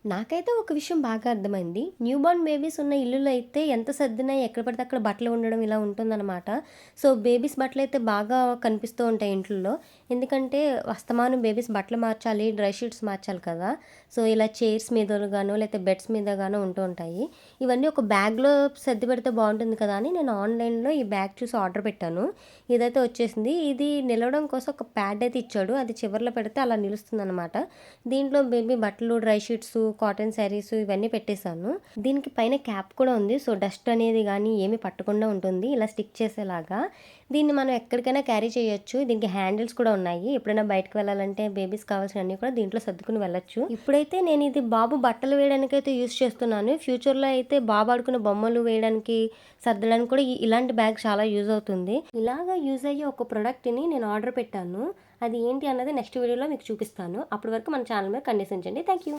నాకైతే ఒక విషయం బాగా అర్థమైంది. న్యూ బోర్న్ బేబీస్ ఉన్న ఇల్లులో అయితే ఎంత సర్దినా ఎక్కడ పడితే అక్కడ బట్టలు ఉండడం ఇలా ఉంటుందనమాట. సో, బేబీస్ బట్టలైతే బాగా కనిపిస్తూ ఉంటాయి ఇంట్లల్లో. ఎందుకంటే అస్తమానం బేబీస్ బట్టలు మార్చాలి, డ్రై షీట్స్ మార్చాలి కదా! సో, ఇలా చైర్స్ మీదగానో లేతే బెడ్స్ మీదగానో ఉంటూ ఉంటాయి. ఇవన్నీ ఒక బ్యాగ్‌లో సర్ది పెడితే బావుంటుంది కదా! అని నేను ఆన్‌లైన్‌లో ఈ బ్యాగ్ చూసి ఆర్డర్ పెట్టాను. ఇదైతే వచ్చేసింది. ఇది నిలవడం కోసం ఒక ప్యాడ్ అయితే ఇచ్చాడు. అది చివర్లో పెడితే అలా నిలుస్తుందనమాట. దీంట్లో బేబీ బట్టలు, డ్రై షీట్సు, కాటన్ శారీసు ఇవన్నీ పెట్టేశాను. దీనికి పైన క్యాప్ కూడా ఉంది. సో, డస్ట్ అనేది గానీ ఏమి పట్టకుండా ఉంటుంది. ఇలా స్టిక్ చేసేలాగా. దీన్ని మనం ఎక్కడికైనా క్యారీ చేయొచ్చు. దీనికి హ్యాండిల్స్ కూడా ఉన్నాయి. ఎప్పుడైనా బయటకి వెళ్ళాలంటే బేబీస్ కావాల్సినవన్నీ కూడా దీంట్లో సర్దుకుని వెళ్ళొచ్చు. ఇప్పుడైతే నేను ఇది బాబు బట్టలు వేయడానికైతే యూజ్ చేస్తున్నాను. ఫ్యూచర్‌లో అయితే బాబు ఆడుకునే బొమ్మలు వేయడానికి, సర్దడానికి కూడా ఇలాంటి బ్యాగ్ చాలా యూజ్ అవుతుంది. ఇలాగా యూజ్ అయ్యే ఒక ప్రొడక్ట్‌ని నేను ఆర్డర్ పెట్టాను. అది ఏంటి అన్నది నెక్స్ట్ వీడియోలో మీకు చూపిస్తాను. అప్పటి వరకు మన ఛానల్ మీద కండిషన్ చేయండి. Thank you.